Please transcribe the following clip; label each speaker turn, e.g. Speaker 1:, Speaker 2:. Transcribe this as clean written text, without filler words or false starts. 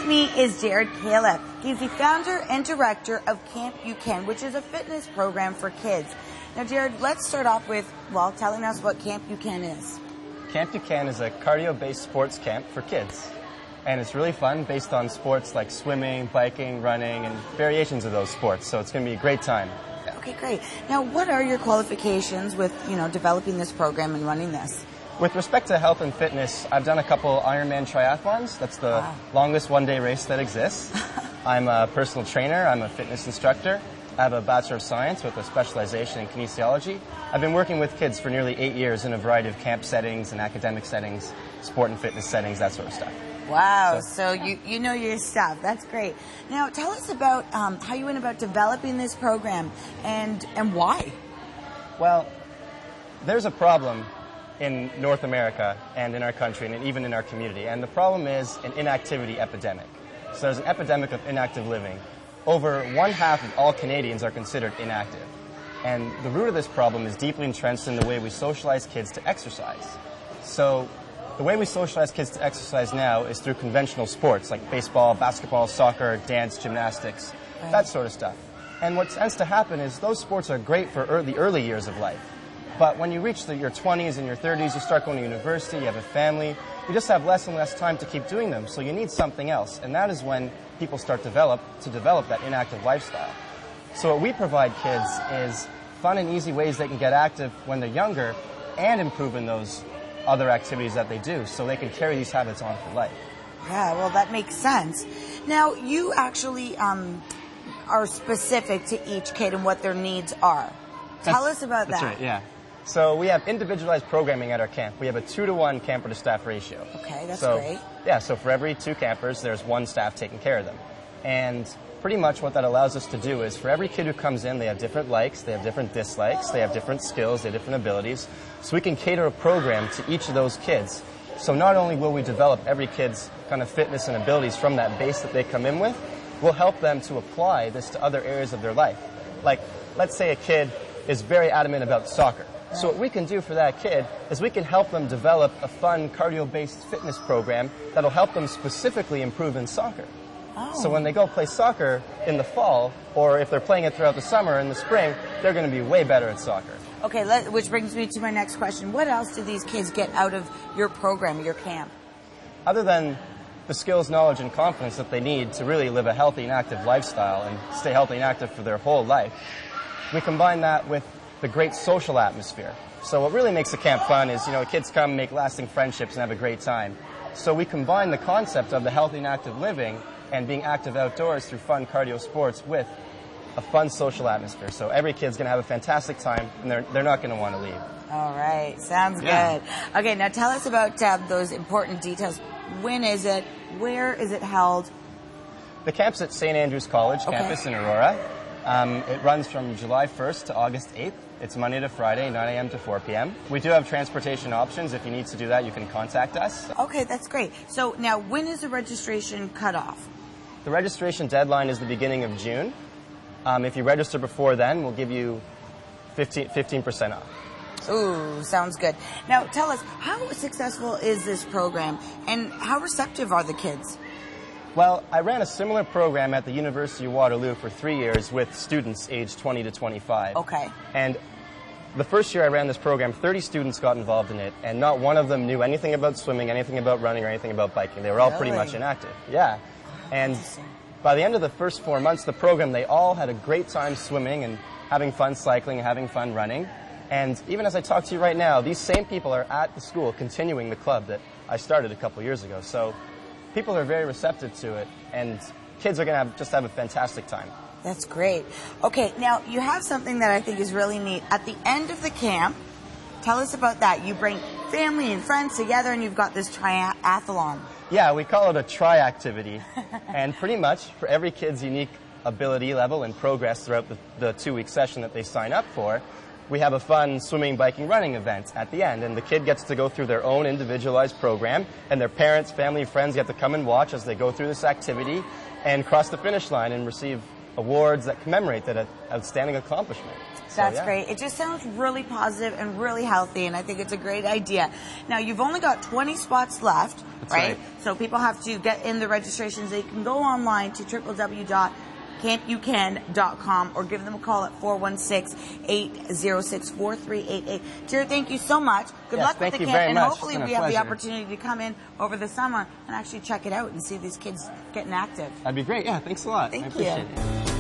Speaker 1: me is Jared Califf. He's the founder and director of Camp You Can, which is a fitness program for kids. Now, Jared, let's start off with, telling us what Camp You Can is.
Speaker 2: Camp You Can is a cardio-based sports camp for kids. And it's really fun, based on sports like swimming, biking, running, and variations of those sports. So it's going to be a great time.
Speaker 1: Okay, great. Now, what are your qualifications with, developing this program and running this?
Speaker 2: With respect to health and fitness, I've done a couple Ironman triathlons. That's the longest one-day race that exists. I'm a personal trainer. I'm a fitness instructor. I have a Bachelor of Science with a specialization in kinesiology. I've been working with kids for nearly 8 years in a variety of camp settings and academic settings, sport and fitness settings, that sort of stuff.
Speaker 1: Wow, so you know your stuff. That's great. Now, tell us about how you went about developing this program and why.
Speaker 2: Well, there's a problem in North America and in our country and even in our community. And the problem is an inactivity epidemic. So there's an epidemic of inactive living. Over 1/2 of all Canadians are considered inactive. And the root of this problem is deeply entrenched in the way we socialize kids to exercise. So the way we socialize kids to exercise now is through conventional sports like baseball, basketball, soccer, dance, gymnastics, that sort of stuff. And what tends to happen is those sports are great for the early years of life. But when you reach your 20s and your 30s, you start going to university, you have a family, you just have less and less time to keep doing them, so you need something else. And that is when people start to develop that inactive lifestyle. So what we provide kids is fun and easy ways they can get active when they're younger and improve in those other activities that they do, so they can carry these habits on for life.
Speaker 1: Yeah, well, that makes sense. Now, you actually are specific to each kid and what their needs are. Tell us about that.
Speaker 2: That's right, yeah. So we have individualized programming at our camp. We have a 2-to-1 camper to staff ratio.
Speaker 1: Okay, that's great.
Speaker 2: Yeah, so for every 2 campers, there's 1 staff taking care of them. And pretty much what that allows us to do is for every kid who comes in, they have different likes, they have different dislikes, they have different skills, they have different abilities. So we can cater a program to each of those kids. So not only will we develop every kid's kind of fitness and abilities from that base that they come in with, we'll help them to apply this to other areas of their life. Like, let's say a kid is very adamant about soccer. So what we can do for that kid is we can help them develop a fun cardio-based fitness program that'll help them specifically improve in soccer. So when they go play soccer in the fall, or if they're playing it throughout the summer and the spring, they're going to be way better at soccer.
Speaker 1: Okay, which brings me to my next question. What else do these kids get out of your program, your camp?
Speaker 2: Other than the skills, knowledge, and confidence that they need to really live a healthy and active lifestyle and stay healthy and active for their whole life, we combine that with the great social atmosphere. So what really makes the camp fun is, kids come, make lasting friendships, and have a great time. So we combine the concept of the healthy and active living and being active outdoors through fun cardio sports with a fun social atmosphere. So every kid's going to have a fantastic time, and they're not going to want to leave.
Speaker 1: All right. Sounds good. Okay, now tell us about those important details. When is it? Where is it held?
Speaker 2: The camp's at St. Andrew's College campus in Aurora. It runs from July 1st to August 8th. It's Monday to Friday, 9 a.m. to 4 p.m. We do have transportation options. If you need to do that, you can contact us.
Speaker 1: Okay, that's great. So now, when is the registration cutoff?
Speaker 2: The registration deadline is the beginning of June. If you register before then, we'll give you 15% off.
Speaker 1: Ooh, sounds good. Now, tell us, how successful is this program, and how receptive are the kids?
Speaker 2: Well, I ran a similar program at the University of Waterloo for 3 years with students aged 20 to 25.
Speaker 1: Okay.
Speaker 2: And the first year I ran this program, 30 students got involved in it, and not one of them knew anything about swimming, anything about running, or anything about biking. They were all pretty much inactive. Yeah. And by the end of the first 4 months of the program, they all had a great time swimming and having fun cycling and having fun running. And even as I talk to you right now, these same people are at the school continuing the club that I started a couple years ago. So people are very receptive to it, and kids are going to just have a fantastic time.
Speaker 1: That's great. Okay, now you have something that I think is really neat. At the end of the camp, tell us about that. You bring family and friends together, and you've got this triathlon.
Speaker 2: Yeah, we call it a tri-activity. And pretty much for every kid's unique ability level and progress throughout the 2-week session that they sign up for, we have a fun swimming, biking, running event at the end. And the kid gets to go through their own individualized program, and their parents, family, friends get to come and watch as they go through this activity and cross the finish line and receive awards that commemorate that outstanding accomplishment. So,
Speaker 1: That's
Speaker 2: yeah.
Speaker 1: great. It just sounds really positive and really healthy, and I think it's a great idea. Now, you've only got 20 spots left,
Speaker 2: That's
Speaker 1: right?
Speaker 2: right.
Speaker 1: So people have to get in the registrations. They can go online to www.campucan.com or give them a call at 416-806-4388. Jared, thank you so much. Good luck with the camp, and hopefully we have the opportunity to come in over the summer and actually check it out and see these kids getting active.
Speaker 2: That'd be great. Yeah, thanks a lot.
Speaker 1: Thank
Speaker 2: I appreciate
Speaker 1: you.
Speaker 2: it.